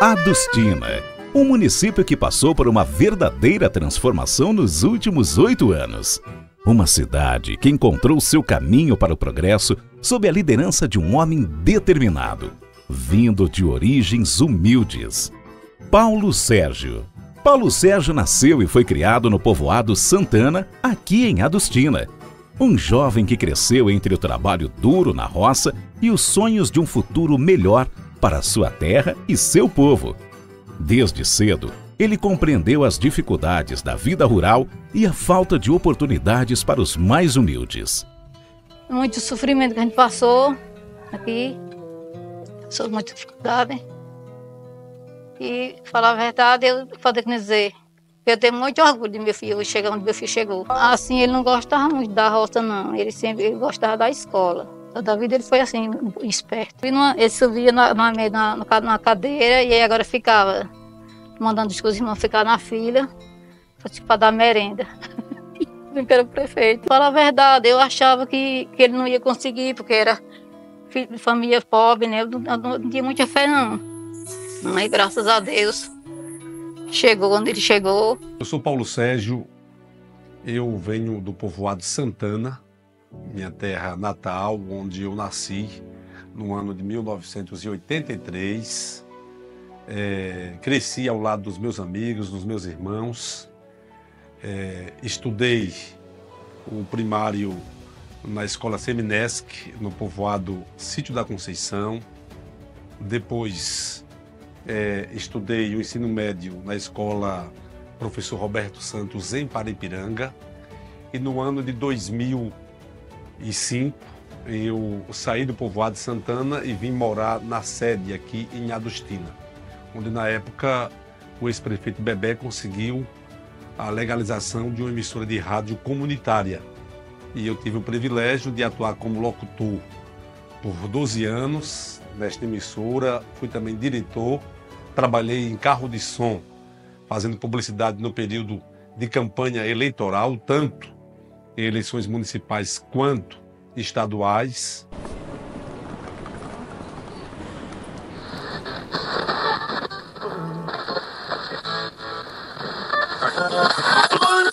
Adustina, um município que passou por uma verdadeira transformação nos últimos 8 anos. Uma cidade que encontrou seu caminho para o progresso sob a liderança de um homem determinado, vindo de origens humildes. Paulo Sérgio. Paulo Sérgio nasceu e foi criado no povoado Santana, aqui em Adustina. Um jovem que cresceu entre o trabalho duro na roça e os sonhos de um futuro melhor para sua terra e seu povo. Desde cedo, ele compreendeu as dificuldades da vida rural e a falta de oportunidades para os mais humildes. Muito sofrimento que a gente passou aqui, passou muita dificuldade. E, falar a verdade, eu poder dizer, eu tenho muito orgulho de meu filho chegar onde meu filho chegou. Assim, ele não gostava muito da roça, não. Ele gostava da escola. Toda a vida ele foi assim, esperto. Ele subia na cadeira e aí agora ficava mandando os irmãos ficar na fila para dar merenda. Eu era o prefeito. Falar a verdade, eu achava que ele não ia conseguir, porque era filho de família pobre, né? Eu não tinha muita fé, não. Mas graças a Deus, chegou onde ele chegou. Eu sou Paulo Sérgio, eu venho do povoado Santana, minha terra natal, onde eu nasci no ano de 1983. Cresci ao lado dos meus amigos, dos meus irmãos. Estudei o primário na escola Seminesc, no povoado Sítio da Conceição. Depois estudei o ensino médio na escola Professor Roberto Santos, em Paripiranga. E no ano de 2005, eu saí do povoado Santana e vim morar na sede aqui em Adustina, onde na época o ex-prefeito Bebé conseguiu a legalização de uma emissora de rádio comunitária. E eu tive o privilégio de atuar como locutor por 12 anos nesta emissora. Fui também diretor, trabalhei em carro de som, fazendo publicidade no período de campanha eleitoral, tanto em eleições municipais quanto estaduais.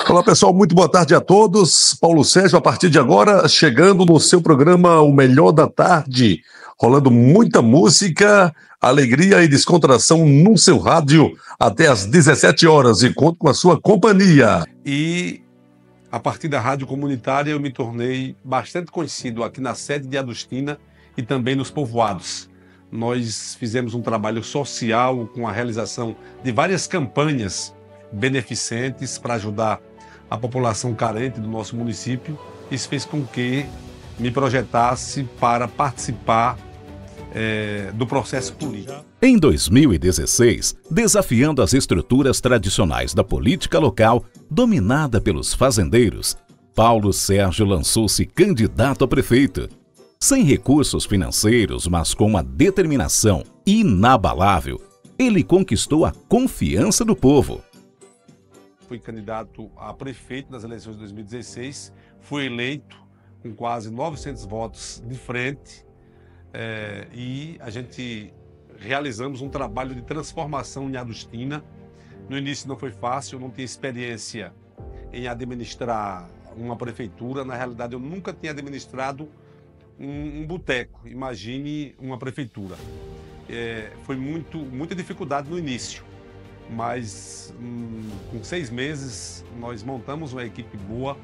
Olá pessoal, muito boa tarde a todos. Paulo Sérgio, a partir de agora, chegando no seu programa O Melhor da Tarde, rolando muita música, alegria e descontração no seu rádio até às 17 horas e conto com a sua companhia. E a partir da rádio comunitária eu me tornei bastante conhecido aqui na sede de Adustina e também nos povoados. Nós fizemos um trabalho social com a realização de várias campanhas beneficentes para ajudar a população carente do nosso município. Isso fez com que me projetasse para participar do processo político. Em 2016, desafiando as estruturas tradicionais da política local, dominada pelos fazendeiros, Paulo Sérgio lançou-se candidato a prefeito. Sem recursos financeiros, mas com uma determinação inabalável, ele conquistou a confiança do povo. Fui candidato a prefeito nas eleições de 2016, fui eleito com quase 900 votos de frente, e a gente realizamos um trabalho de transformação em Adustina. No início não foi fácil, eu não tinha experiência em administrar uma prefeitura. Na realidade, eu nunca tinha administrado um boteco, imagine uma prefeitura. Foi muita dificuldade no início, mas com 6 meses nós montamos uma equipe boa,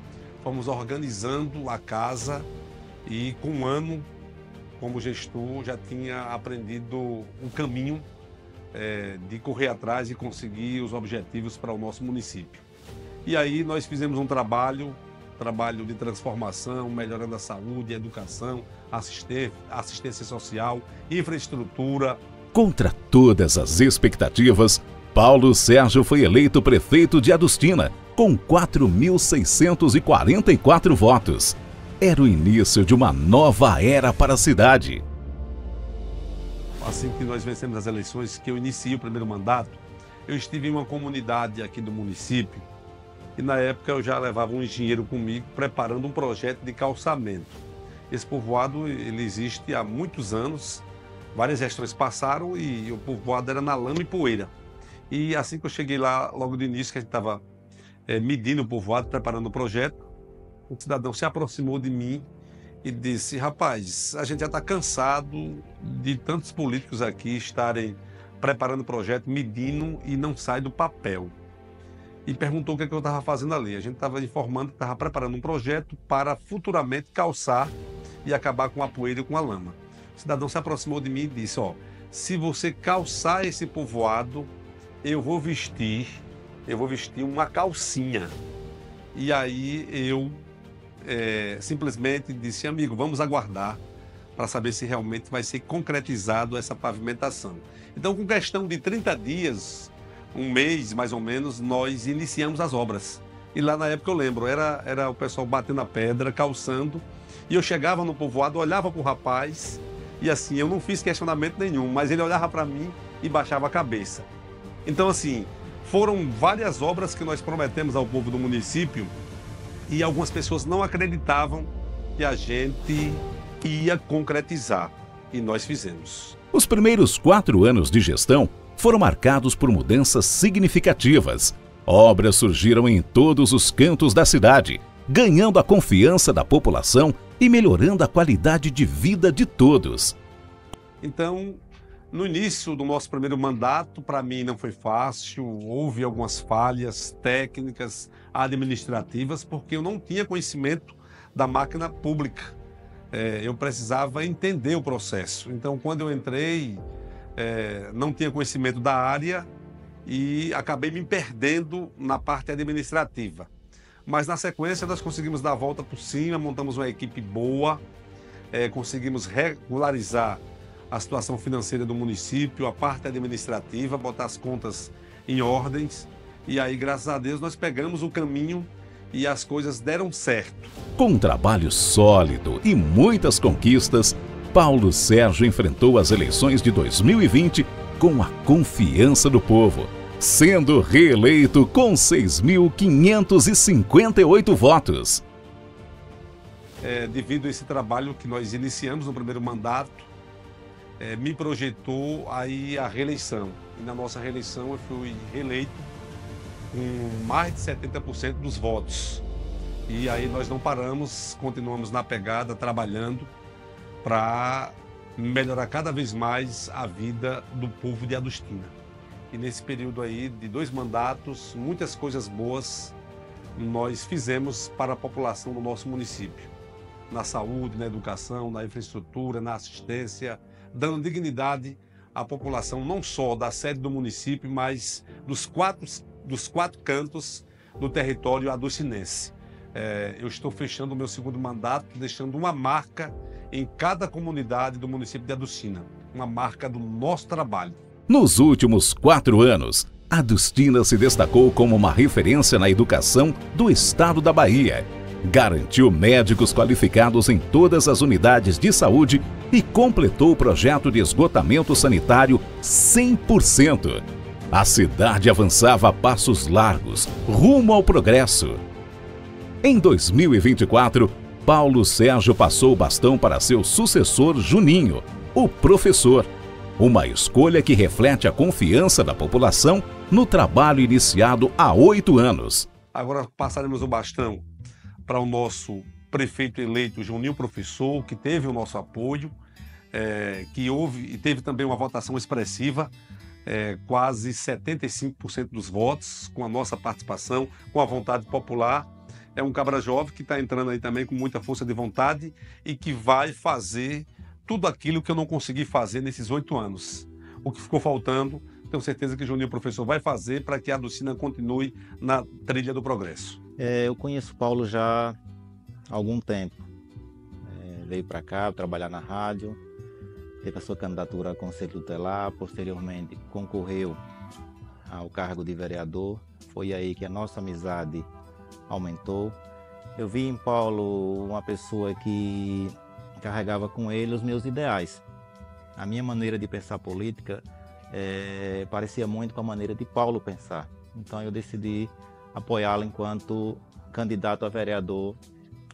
fomos organizando a casa e com 1 ano como gestor já tinha aprendido um caminho de correr atrás e conseguir os objetivos para o nosso município. E aí nós fizemos um trabalho de transformação, melhorando a saúde, a educação, assistência social, infraestrutura. Contra todas as expectativas, Paulo Sérgio foi eleito prefeito de Adustina com 4.644 votos. Era o início de uma nova era para a cidade. Assim que nós vencemos as eleições, que eu iniciei o primeiro mandato, eu estive em uma comunidade aqui do município e na época eu já levava um engenheiro comigo preparando um projeto de calçamento. Esse povoado ele existe há muitos anos, Várias gestões passaram e o povoado era na lama e poeira. E assim que eu cheguei lá, logo de início, que a gente estava medindo o povoado, preparando o projeto, um cidadão se aproximou de mim e disse: rapaz, a gente já está cansado de tantos políticos aqui estarem preparando o projeto, medindo e não sai do papel. E perguntou o que eu estava fazendo ali. A gente estava informando que estava preparando um projeto para futuramente calçar e acabar com a poeira e com a lama. O cidadão se aproximou de mim e disse: ó, se você calçar esse povoado, eu vou vestir uma calcinha. E aí eu simplesmente disse: amigo, vamos aguardar para saber se realmente vai ser concretizado essa pavimentação. Então, com questão de 30 dias, um mês mais ou menos, nós iniciamos as obras. E lá na época eu lembro, era o pessoal batendo a pedra, calçando, e eu chegava no povoado, olhava para o rapaz, e assim, eu não fiz questionamento nenhum, mas ele olhava para mim e baixava a cabeça. Então, assim, foram várias obras que nós prometemos ao povo do município e algumas pessoas não acreditavam que a gente ia concretizar, e nós fizemos. Os primeiros 4 anos de gestão foram marcados por mudanças significativas. Obras surgiram em todos os cantos da cidade, ganhando a confiança da população e melhorando a qualidade de vida de todos. Então, no início do nosso primeiro mandato, para mim não foi fácil, houve algumas falhas técnicas, administrativas, porque eu não tinha conhecimento da máquina pública. Eu precisava entender o processo. Então, quando eu entrei, não tinha conhecimento da área e acabei me perdendo na parte administrativa. Mas, na sequência, nós conseguimos dar a volta por cima, montamos uma equipe boa, conseguimos regularizar a situação financeira do município, a parte administrativa, botar as contas em ordens. E aí, graças a Deus, nós pegamos o caminho e as coisas deram certo. Com um trabalho sólido e muitas conquistas, Paulo Sérgio enfrentou as eleições de 2020 com a confiança do povo, sendo reeleito com 6.558 votos. Devido a esse trabalho que nós iniciamos no primeiro mandato, me projetou aí a reeleição. E na nossa reeleição eu fui reeleito com mais de 70% dos votos. E aí nós não paramos, continuamos na pegada, trabalhando para melhorar cada vez mais a vida do povo de Adustina. E nesse período aí de 2 mandatos, muitas coisas boas nós fizemos para a população do nosso município. Na saúde, na educação, na infraestrutura, na assistência, dando dignidade à população não só da sede do município, mas dos quatro cantos do território adustinense. Eu estou fechando o meu segundo mandato, deixando uma marca em cada comunidade do município de Adustina, uma marca do nosso trabalho. Nos últimos 4 anos, Adustina se destacou como uma referência na educação do estado da Bahia. Garantiu médicos qualificados em todas as unidades de saúde e completou o projeto de esgotamento sanitário 100%. A cidade avançava a passos largos, rumo ao progresso. Em 2024, Paulo Sérgio passou o bastão para seu sucessor Juninho, o professor. Uma escolha que reflete a confiança da população no trabalho iniciado há 8 anos. Agora passaremos o bastão para o nosso prefeito eleito Juninho Professor, que teve o nosso apoio, que houve e teve também uma votação expressiva, quase 75% dos votos, com a nossa participação, com a vontade popular. É um cabra jovem que está entrando aí também com muita força de vontade e que vai fazer tudo aquilo que eu não consegui fazer nesses 8 anos. O que ficou faltando, tenho certeza que Juninho Professor vai fazer para que a Adustina continue na trilha do progresso. Eu conheço o Paulo já há algum tempo. Veio para cá trabalhar na rádio, teve a sua candidatura a conselho tutelar, posteriormente concorreu ao cargo de vereador. Foi aí que a nossa amizade aumentou. Eu vi em Paulo uma pessoa que carregava com ele os meus ideais. A minha maneira de pensar política parecia muito com a maneira de Paulo pensar. Então eu decidi apoiá-lo enquanto candidato a vereador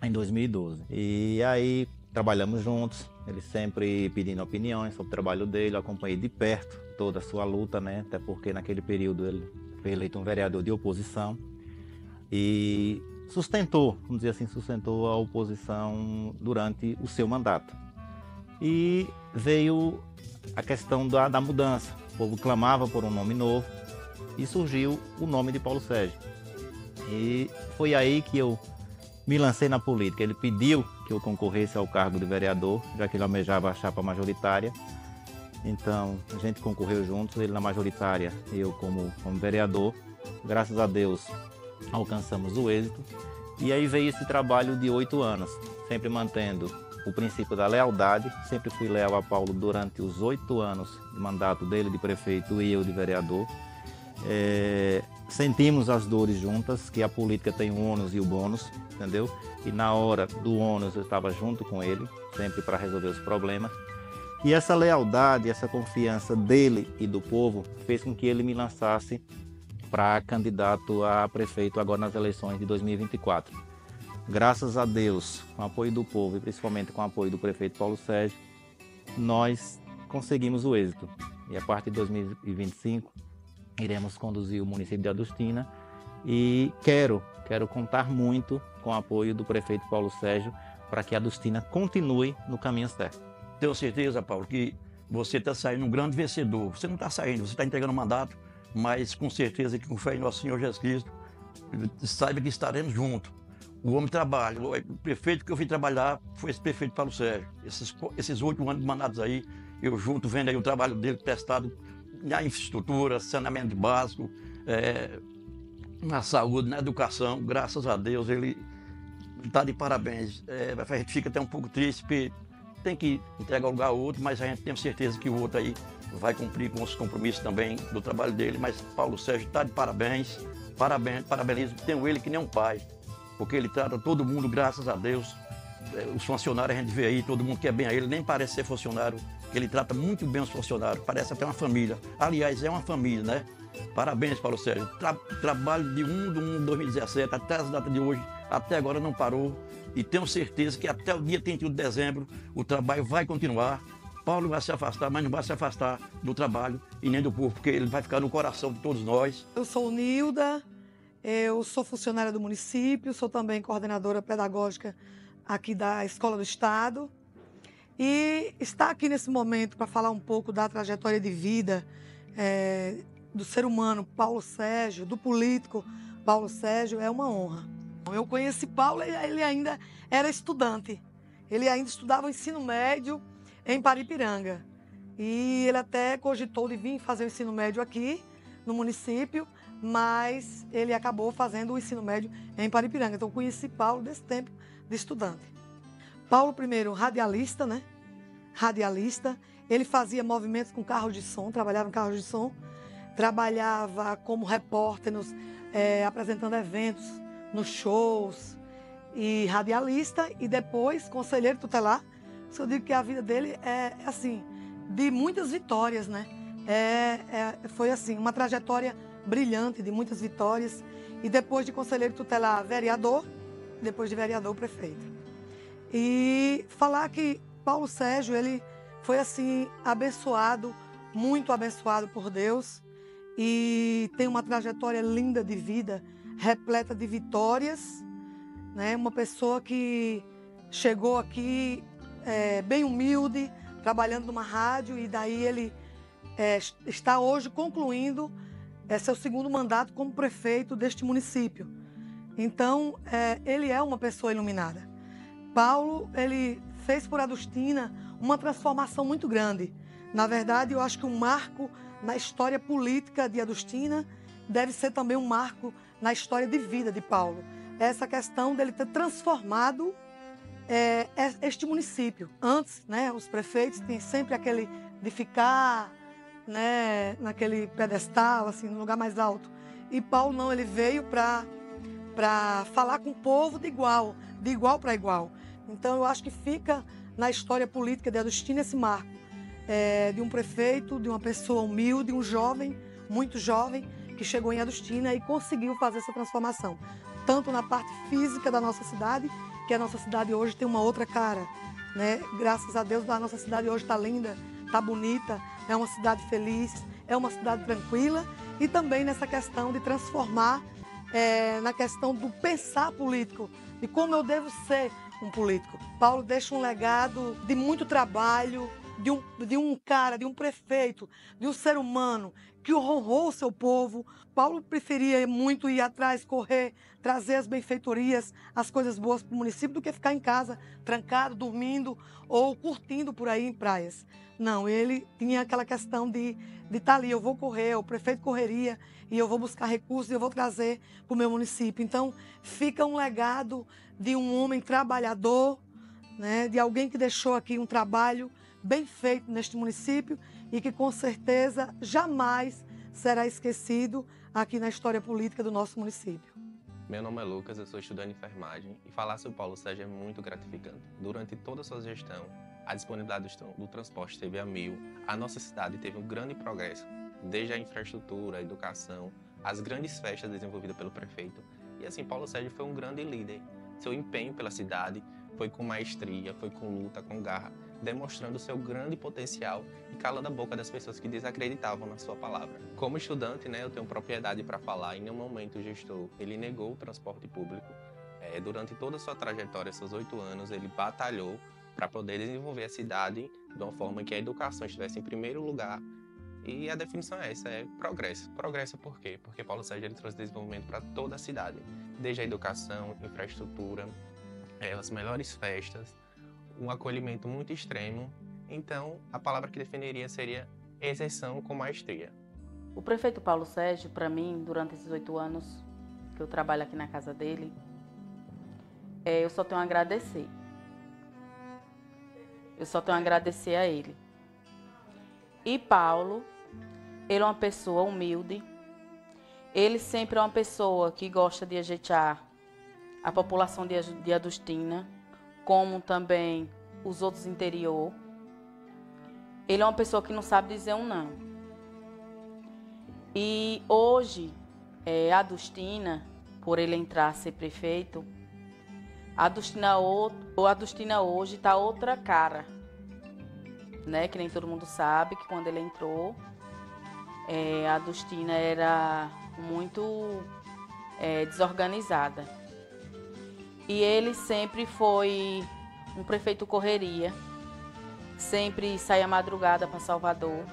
em 2012. E aí trabalhamos juntos, ele sempre pedindo opiniões sobre o trabalho dele. Eu acompanhei de perto toda a sua luta, né? Até porque naquele período ele foi eleito um vereador de oposição e sustentou, vamos dizer assim, sustentou a oposição durante o seu mandato. E veio a questão da mudança. O povo clamava por um nome novo e surgiu o nome de Paulo Sérgio. E foi aí que eu me lancei na política. Ele pediu que eu concorresse ao cargo de vereador, já que ele almejava a chapa majoritária. Então, a gente concorreu juntos, ele na majoritária, eu como vereador. Graças a Deus, alcançamos o êxito. E aí veio esse trabalho de 8 anos, sempre mantendo o princípio da lealdade. Sempre fui leal a Paulo durante os 8 anos de mandato dele de prefeito e eu de vereador. Sentimos as dores juntas, que a política tem o ônus e o bônus, entendeu? E na hora do ônus eu estava junto com ele, sempre para resolver os problemas. E essa lealdade, essa confiança dele e do povo fez com que ele me lançasse para candidato a prefeito agora nas eleições de 2024. Graças a Deus, com o apoio do povo e principalmente com o apoio do prefeito Paulo Sérgio, nós conseguimos o êxito. E a partir de 2025, iremos conduzir o município de Adustina e quero contar muito com o apoio do prefeito Paulo Sérgio para que Adustina continue no caminho certo. Tenho certeza, Paulo, que você está saindo um grande vencedor. Você não está saindo, você está entregando o mandato, mas com certeza que com fé em nosso Senhor Jesus Cristo, saiba que estaremos juntos. O homem trabalha, o prefeito que eu vim trabalhar foi esse prefeito Paulo Sérgio. Esses 8 anos de mandatos aí, eu junto vendo aí o trabalho dele prestado na infraestrutura, saneamento básico, na saúde, na educação. Graças a Deus, ele está de parabéns. A gente fica até um pouco triste, porque tem que entregar o lugar ao outro, mas a gente tem certeza que o outro aí vai cumprir com os compromissos também do trabalho dele. Mas Paulo Sérgio está de parabéns, parabenizo, tenho ele que nem um pai, porque ele trata todo mundo, graças a Deus. Os funcionários a gente vê aí, todo mundo quer bem a ele, nem parece ser funcionário, ele trata muito bem os funcionários, parece até uma família. Aliás, é uma família, né? Parabéns, Paulo Sérgio. Trabalho de 1 de 1 de 2017 até as datas de hoje, até agora não parou. E tenho certeza que até o dia 31 de dezembro o trabalho vai continuar. Paulo vai se afastar, mas não vai se afastar do trabalho e nem do povo, porque ele vai ficar no coração de todos nós. Eu sou Nilda, eu sou funcionária do município, sou também coordenadora pedagógica aqui da Escola do Estado. E estar aqui nesse momento para falar um pouco da trajetória de vida do ser humano Paulo Sérgio, do político Paulo Sérgio, é uma honra. Eu conheci Paulo, ele ainda era estudante. Ele ainda estudava o ensino médio em Paripiranga. E ele até cogitou de vir fazer o ensino médio aqui no município, mas ele acabou fazendo o ensino médio em Paripiranga. Então, eu conheci Paulo desse tempo de estudante. Paulo, primeiro, radialista, né? Radialista. Ele fazia movimentos com carros de som, trabalhava em carros de som. Trabalhava como repórter, apresentando eventos nos shows. E radialista e depois conselheiro tutelar. Eu digo que a vida dele é assim, de muitas vitórias, né? Foi assim, uma trajetória brilhante de muitas vitórias. E depois de conselheiro tutelar, vereador, depois de vereador, prefeito. E falar que Paulo Sérgio, ele foi assim, abençoado, muito abençoado por Deus. E tem uma trajetória linda de vida, repleta de vitórias, né? Uma pessoa que chegou aqui bem humilde, trabalhando numa rádio, e daí ele está hoje concluindo seu segundo mandato como prefeito deste município. Então, ele é uma pessoa iluminada. Paulo, ele fez por Adustina uma transformação muito grande. Na verdade, eu acho que um marco na história política de Adustina deve ser também um marco na história de vida de Paulo. Essa questão dele ter transformado este município. Antes, né, os prefeitos têm sempre aquele de ficar, né, naquele pedestal, assim, no lugar mais alto. E Paulo não, ele veio para falar com o povo de igual para igual. Então, eu acho que fica na história política de Adustina esse marco de um prefeito, de uma pessoa humilde, um jovem, muito jovem, que chegou em Adustina e conseguiu fazer essa transformação. Tanto na parte física da nossa cidade, que a nossa cidade hoje tem uma outra cara. né? Graças a Deus, a nossa cidade hoje está linda, está bonita, é uma cidade feliz, é uma cidade tranquila e também nessa questão de transformar, na questão do pensar político, de como eu devo ser um político. Paulo deixa um legado de muito trabalho, de um prefeito, de um ser humano que honrou o seu povo. Paulo preferia muito ir atrás, correr, trazer as benfeitorias, as coisas boas para o município, do que ficar em casa, trancado, dormindo ou curtindo por aí em praias. Não, ele tinha aquela questão de estar ali, eu vou correr, o prefeito correria e eu vou buscar recursos e eu vou trazer para o meu município. Então, fica um legado de um homem trabalhador, né, de alguém que deixou aqui um trabalho bem feito neste município e que com certeza jamais será esquecido aqui na história política do nosso município. Meu nome é Lucas, eu sou estudante de enfermagem e falar sobre Paulo Sérgio é muito gratificante. Durante toda a sua gestão, a disponibilidade do transporte esteve a 1000. A nossa cidade teve um grande progresso, desde a infraestrutura, a educação, as grandes festas desenvolvidas pelo prefeito. E assim, Paulo Sérgio foi um grande líder. Seu empenho pela cidade foi com maestria, foi com luta, com garra, demonstrando seu grande potencial e calando a boca das pessoas que desacreditavam na sua palavra. Como estudante, eu tenho propriedade para falar. Em nenhum momento o gestor ele negou o transporte público. Durante toda a sua trajetória, seus 8 anos, ele batalhou para poder desenvolver a cidade de uma forma que a educação estivesse em primeiro lugar. E a definição é essa, é progresso. Progresso por quê? Porque Paulo Sérgio ele trouxe desenvolvimento para toda a cidade, desde a educação, infraestrutura, as melhores festas, um acolhimento muito extremo. Então, a palavra que definiria seria exerção com maestria. O prefeito Paulo Sérgio, para mim, durante esses 8 anos que eu trabalho aqui na casa dele, eu só tenho a agradecer. Eu só tenho a agradecer a ele. E Paulo, ele é uma pessoa humilde. Ele sempre é uma pessoa que gosta de ajeitar a população de Adustina, como também os outros interior. Ele é uma pessoa que não sabe dizer um não. E hoje, Adustina, por ele entrar a ser prefeito, Adustina hoje está outra cara, né? Que nem todo mundo sabe que quando ele entrou, Adustina era muito desorganizada. E ele sempre foi um prefeito correria, sempre saía madrugada para Salvador,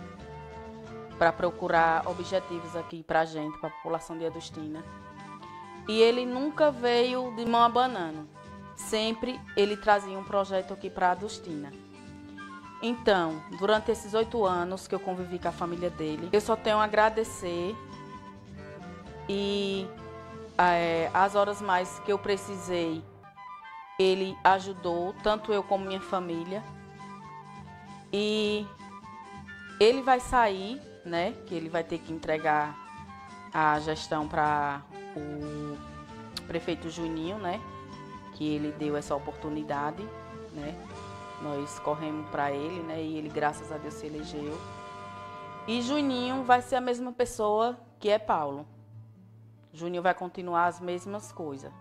para procurar objetivos aqui para a gente, para a população de Adustina. E ele nunca veio de mão abanando, sempre ele trazia um projeto aqui para Adustina. Então, durante esses 8 anos que eu convivi com a família dele, eu só tenho a agradecer e as horas mais que eu precisei, ele ajudou, tanto eu como minha família. E ele vai sair, né? Que ele vai ter que entregar a gestão para o prefeito Juninho, né? Que ele deu essa oportunidade, né? Nós corremos para ele, né? E ele, graças a Deus, se elegeu. E Juninho vai ser a mesma pessoa que é Paulo. Juninho vai continuar as mesmas coisas.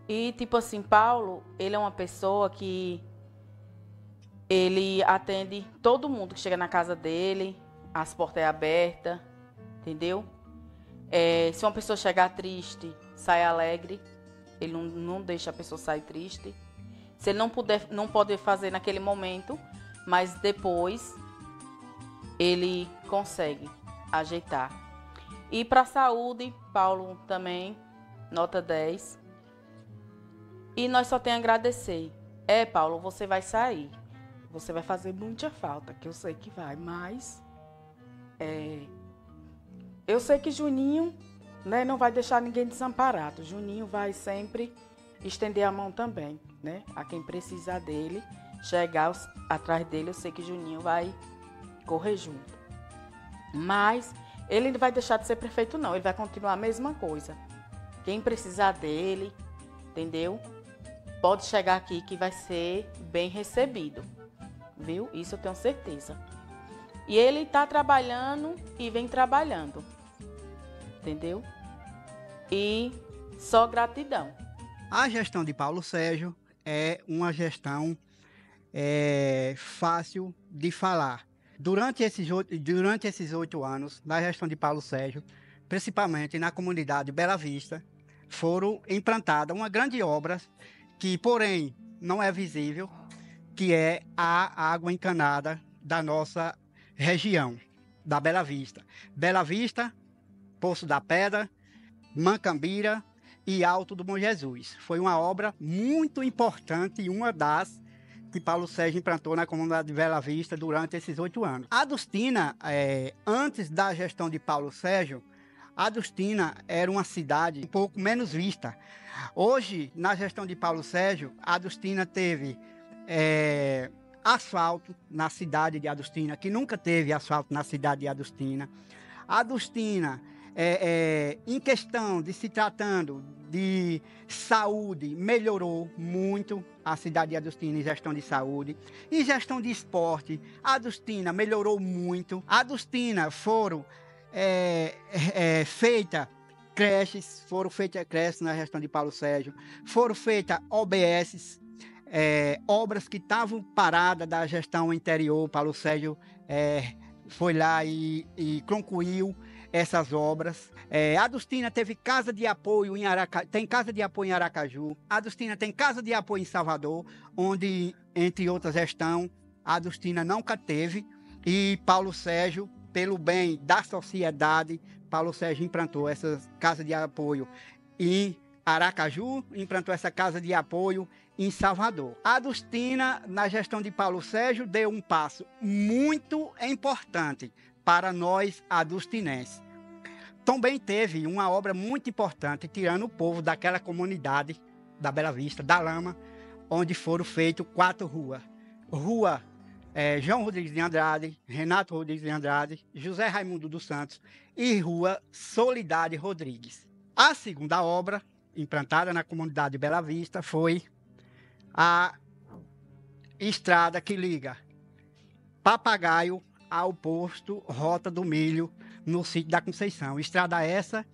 E, tipo assim, Paulo, ele é uma pessoa que ele atende todo mundo que chega na casa dele, as portas é abertas, entendeu? Se uma pessoa chegar triste, sai alegre, ele não deixa a pessoa sair triste. Se ele não pode fazer naquele momento, mas depois ele consegue ajeitar. E para a saúde, Paulo também, nota 10. E nós só temos a agradecer. Paulo, você vai sair. Você vai fazer muita falta, que eu sei que vai, mas eu sei que Juninho, né, não vai deixar ninguém desamparado. Juninho vai sempre estender a mão também, né? A quem precisar dele, chegar atrás dele, eu sei que Juninho vai correr junto. Mas ele não vai deixar de ser prefeito, não. Ele vai continuar a mesma coisa. Quem precisar dele, entendeu? Pode chegar aqui que vai ser bem recebido, viu? Isso eu tenho certeza. E ele está trabalhando e vem trabalhando, entendeu? E só gratidão. A gestão de Paulo Sérgio é uma gestão fácil de falar. Durante esses 8 anos, na gestão de Paulo Sérgio, principalmente na comunidade Bela Vista, foram implantadas uma grande obra que, porém, não é visível, que é a água encanada da nossa região, da Bela Vista. Bela Vista, Poço da Pedra, Mancambira e Alto do Bom Jesus. Foi uma obra muito importante e uma das que Paulo Sérgio implantou na comunidade de Bela Vista durante esses 8 anos. Adustina, antes da gestão de Paulo Sérgio, Adustina era uma cidade um pouco menos vista. Hoje, na gestão de Paulo Sérgio, Adustina teve asfalto na cidade de Adustina, que nunca teve asfalto na cidade de Adustina. Adustina, em questão de se tratando de saúde, melhorou muito a cidade de Adustina em gestão de saúde. Em gestão de esporte, Adustina melhorou muito. Adustina foram feitas creches na gestão de Paulo Sérgio, foram feitas OBS, obras que estavam paradas da gestão anterior. Paulo Sérgio foi lá e concluiu essas obras. Adustina teve casa de apoio tem casa de apoio em Aracaju. Adustina tem casa de apoio em Salvador, onde, entre outras gestões, Adustina nunca teve. E Paulo Sérgio, pelo bem da sociedade, Paulo Sérgio implantou essas casas de apoio em Aracaju, implantou essa casa de apoio em Salvador. Adustina, na gestão de Paulo Sérgio, deu um passo muito importante para nós adustinenses. Também teve uma obra muito importante, tirando o povo daquela comunidade da Bela Vista, da Lama, onde foram feitas 4 ruas. Rua João Rodrigues de Andrade, Renato Rodrigues de Andrade, José Raimundo dos Santos e Rua Solidade Rodrigues. A segunda obra, implantada na comunidade de Bela Vista, foi a estrada que liga Papagaio ao posto Rota do Milho, no sítio da Conceição. Estrada essa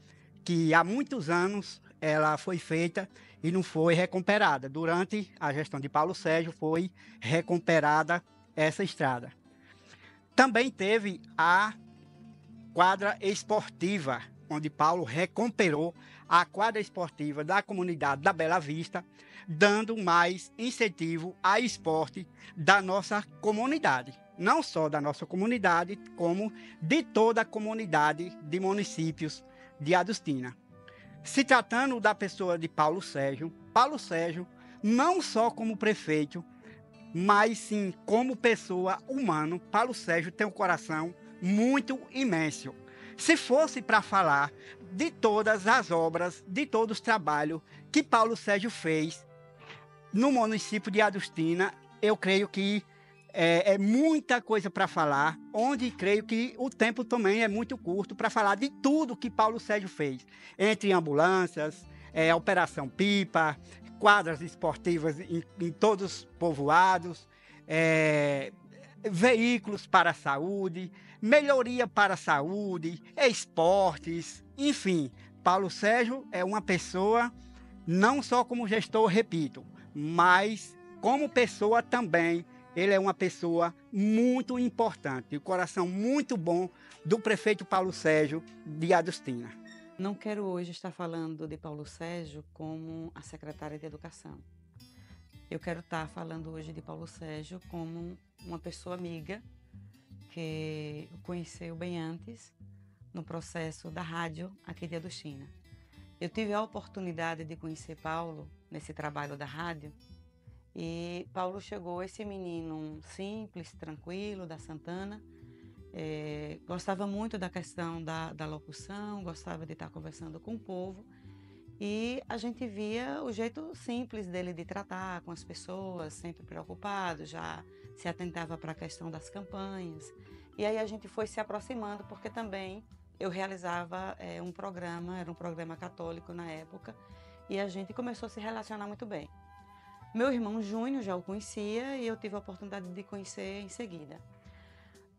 que há muitos anos ela foi feita e não foi recuperada. Durante a gestão de Paulo Sérgio foi recuperada essa estrada. Também teve a quadra esportiva, onde Paulo recuperou a quadra esportiva da comunidade da Bela Vista, dando mais incentivo ao esporte da nossa comunidade. Não só da nossa comunidade, como de toda a comunidade de municípios de Adustina. Se tratando da pessoa de Paulo Sérgio, não só como prefeito, mas sim como pessoa humana, Paulo Sérgio tem um coração muito imenso. Se fosse para falar de todas as obras, de todos os trabalhos que Paulo Sérgio fez no município de Adustina, eu creio que é muita coisa para falar, onde creio que o tempo também é muito curto para falar de tudo que Paulo Sérgio fez, entre ambulâncias, Operação Pipa, quadras esportivas em todos os povoados, veículos para a saúde, melhoria para a saúde, esportes, enfim. Paulo Sérgio é uma pessoa, não só como gestor, repito, mas como pessoa também. Ele é uma pessoa muito importante, o coração muito bom do prefeito Paulo Sérgio de Adustina. Não quero hoje estar falando de Paulo Sérgio como a secretária de Educação. Eu quero estar falando hoje de Paulo Sérgio como uma pessoa amiga que conheceu bem antes no processo da rádio aqui de Adustina. Eu tive a oportunidade de conhecer Paulo nesse trabalho da rádio. E Paulo chegou, esse menino simples, tranquilo, da Santana, gostava muito da questão da locução, gostava de estar conversando com o povo, e a gente via o jeito simples dele de tratar com as pessoas, sempre preocupado, já se atentava para a questão das campanhas. E aí a gente foi se aproximando, porque também eu realizava um programa, era um programa católico na época, e a gente começou a se relacionar muito bem. Meu irmão Júnior já o conhecia e eu tive a oportunidade de conhecer em seguida.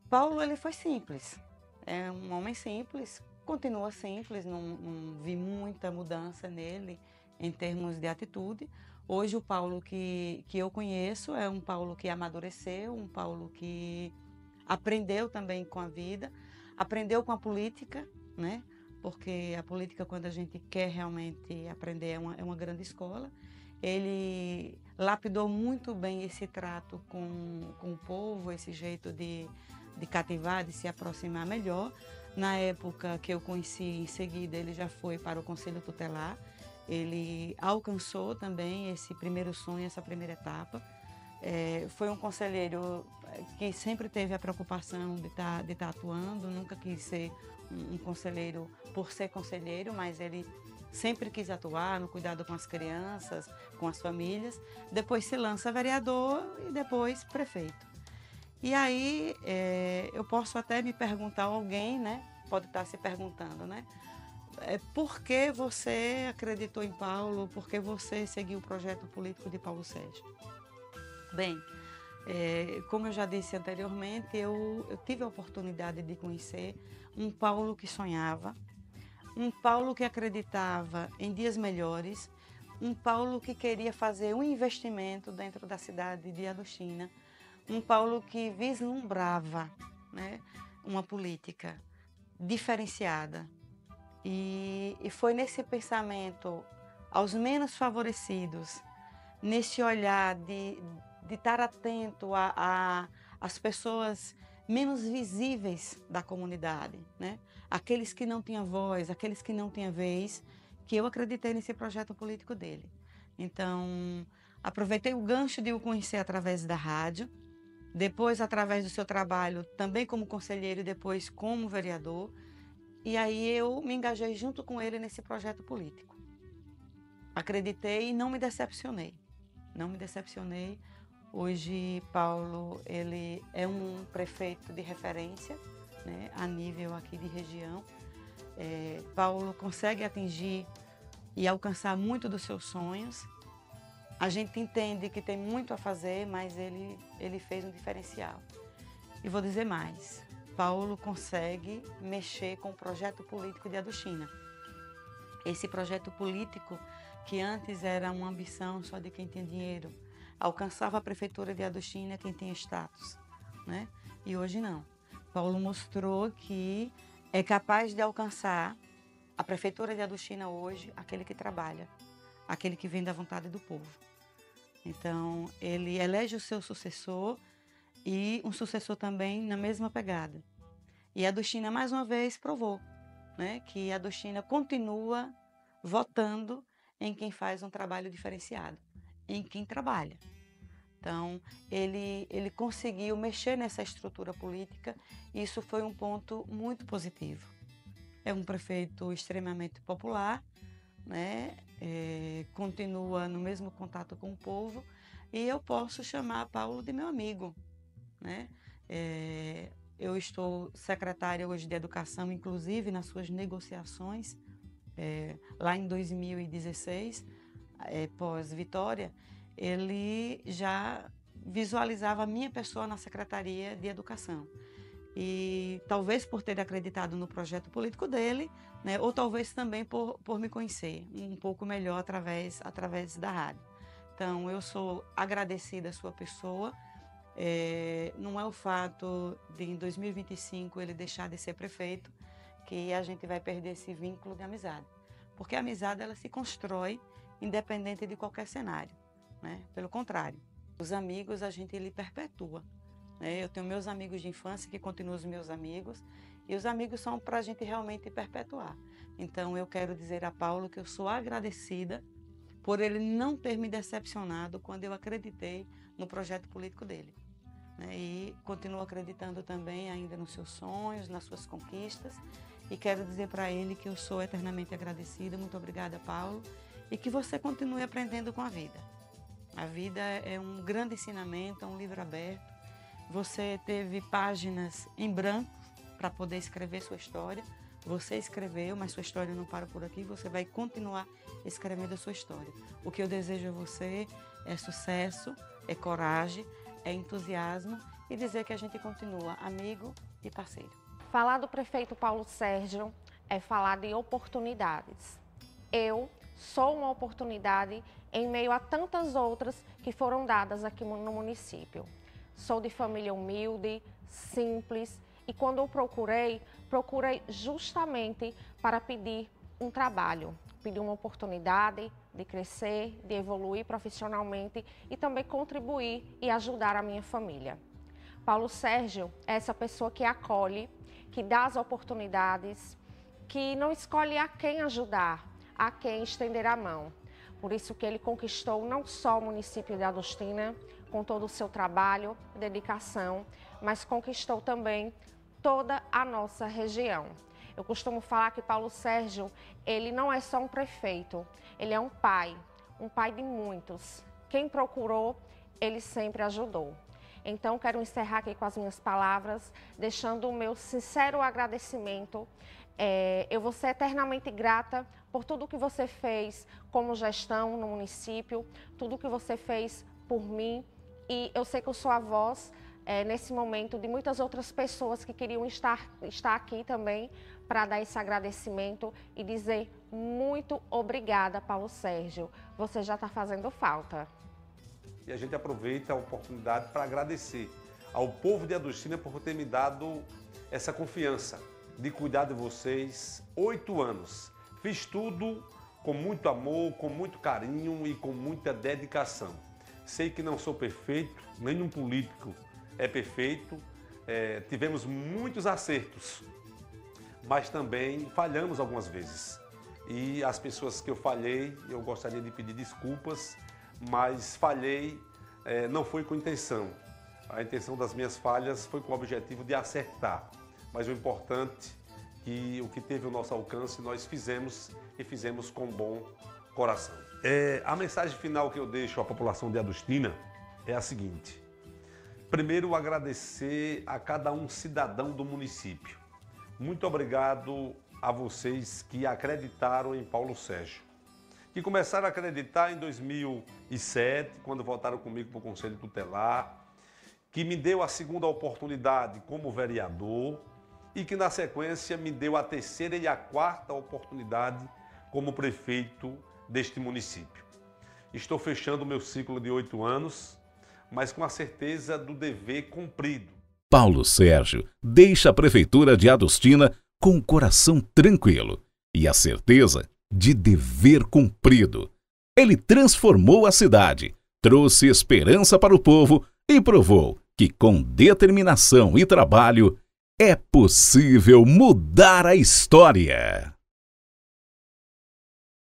Paulo, ele foi simples, é um homem simples, continua simples, não vi muita mudança nele em termos de atitude. Hoje o Paulo que eu conheço é um Paulo que amadureceu, um Paulo que aprendeu também com a vida, aprendeu com a política, né? Porque a política, quando a gente quer realmente aprender, é uma grande escola. Ele lapidou muito bem esse trato com o povo, esse jeito de cativar, de se aproximar melhor. Na época que eu conheci, em seguida, ele já foi para o Conselho Tutelar. Ele alcançou também esse primeiro sonho, essa primeira etapa. Foi um conselheiro que sempre teve a preocupação de estar atuando, nunca quis ser um conselheiro por ser conselheiro, mas ele sempre quis atuar no cuidado com as crianças, com as famílias. Depois se lança vereador e depois prefeito. E aí eu posso até me perguntar, alguém, né, pode estar se perguntando, né? Por que você acreditou em Paulo? Por que você seguiu o projeto político de Paulo Sérgio? Bem, como eu já disse anteriormente, eu tive a oportunidade de conhecer um Paulo que sonhava, um Paulo que acreditava em dias melhores, um Paulo que queria fazer um investimento dentro da cidade de Adustina, um Paulo que vislumbrava, né, uma política diferenciada. E foi nesse pensamento aos menos favorecidos, nesse olhar de estar atento às pessoas menos visíveis da comunidade, né? Aqueles que não tinham voz, aqueles que não tinham vez, que eu acreditei nesse projeto político dele. Então, aproveitei o gancho de o conhecer através da rádio, depois através do seu trabalho também como conselheiro e depois como vereador, e aí eu me engajei junto com ele nesse projeto político. Acreditei e não me decepcionei. Não me decepcionei. Hoje, Paulo, ele é um prefeito de referência, né, a nível aqui de região. Paulo consegue atingir e alcançar muito dos seus sonhos. A gente entende que tem muito a fazer, mas ele fez um diferencial. E vou dizer mais, Paulo consegue mexer com o projeto político de Adustina. Esse projeto político, que antes era uma ambição só de quem tinha dinheiro, alcançava a prefeitura de Adustina quem tinha status, né? E hoje não. Paulo mostrou que é capaz de alcançar a prefeitura de Adustina hoje, aquele que trabalha, aquele que vem da vontade do povo. Então, ele elege o seu sucessor e um sucessor também na mesma pegada. E Adustina, mais uma vez, provou, né, que Adustina continua votando em quem faz um trabalho diferenciado, em quem trabalha. Então, ele conseguiu mexer nessa estrutura política e isso foi um ponto muito positivo. É um prefeito extremamente popular, né? Continua no mesmo contato com o povo e eu posso chamar Paulo de meu amigo, né? Eu estou secretária hoje de Educação, inclusive nas suas negociações, lá em 2016, pós-vitória, ele já visualizava a minha pessoa na Secretaria de Educação. E talvez por ter acreditado no projeto político dele, né, ou talvez também por me conhecer um pouco melhor através da rádio. Então, eu sou agradecida à sua pessoa. Não é o fato de, em 2025, ele deixar de ser prefeito, que a gente vai perder esse vínculo de amizade. Porque a amizade, ela se constrói independente de qualquer cenário, né? Pelo contrário, os amigos a gente ele perpetua. Eu tenho meus amigos de infância que continuam os meus amigos e os amigos são para a gente realmente perpetuar. Então eu quero dizer a Paulo que eu sou agradecida por ele não ter me decepcionado quando eu acreditei no projeto político dele. E continuo acreditando também ainda nos seus sonhos, nas suas conquistas e quero dizer para ele que eu sou eternamente agradecida. Muito obrigada, Paulo, e que você continue aprendendo com a vida. A vida é um grande ensinamento, é um livro aberto. Você teve páginas em branco para poder escrever sua história. Você escreveu, mas sua história não para por aqui. Você vai continuar escrevendo a sua história. O que eu desejo a você é sucesso, é coragem, é entusiasmo e dizer que a gente continua amigo e parceiro. Falar do prefeito Paulo Sérgio é falar de oportunidades. Eu sou uma oportunidade em meio a tantas outras que foram dadas aqui no município. Sou de família humilde, simples, e quando eu procurei justamente para pedir um trabalho, pedir uma oportunidade de crescer, de evoluir profissionalmente e também contribuir e ajudar a minha família. Paulo Sérgio é essa pessoa que acolhe, que dá as oportunidades, que não escolhe a quem ajudar, a quem estender a mão. Por isso que ele conquistou não só o município de Adustina, com todo o seu trabalho, dedicação, mas conquistou também toda a nossa região. Eu costumo falar que Paulo Sérgio, ele não é só um prefeito, ele é um pai de muitos. Quem procurou, ele sempre ajudou. Então, quero encerrar aqui com as minhas palavras, deixando o meu sincero agradecimento. Eu vou ser eternamente grata por tudo que você fez como gestão no município, tudo que você fez por mim. E eu sei que eu sou a voz, nesse momento, de muitas outras pessoas que queriam estar aqui também para dar esse agradecimento e dizer muito obrigada, Paulo Sérgio. Você já está fazendo falta. E a gente aproveita a oportunidade para agradecer ao povo de Adustina por ter me dado essa confiança de cuidar de vocês 8 anos. Fiz tudo com muito amor, com muito carinho e com muita dedicação. Sei que não sou perfeito, nenhum político é perfeito, tivemos muitos acertos, mas também falhamos algumas vezes. E as pessoas que eu falhei, eu gostaria de pedir desculpas, mas falhei, não foi com intenção. A intenção das minhas falhas foi com o objetivo de acertar. Mas o importante é que o que teve o nosso alcance nós fizemos e fizemos com bom coração. A mensagem final que eu deixo à população de Adustina é a seguinte. Primeiro, agradecer a cada um cidadão do município. Muito obrigado a vocês que acreditaram em Paulo Sérgio. Que começaram a acreditar em 2007, quando votaram comigo para o Conselho Tutelar, que me deu a segunda oportunidade como vereador e que, na sequência, me deu a terceira e a quarta oportunidade como prefeito deste município. Estou fechando o meu ciclo de 8 anos, mas com a certeza do dever cumprido. Paulo Sérgio deixa a Prefeitura de Adustina com o coração tranquilo e a certeza de dever cumprido. Ele transformou a cidade, trouxe esperança para o povo e provou que, com determinação e trabalho, é possível mudar a história.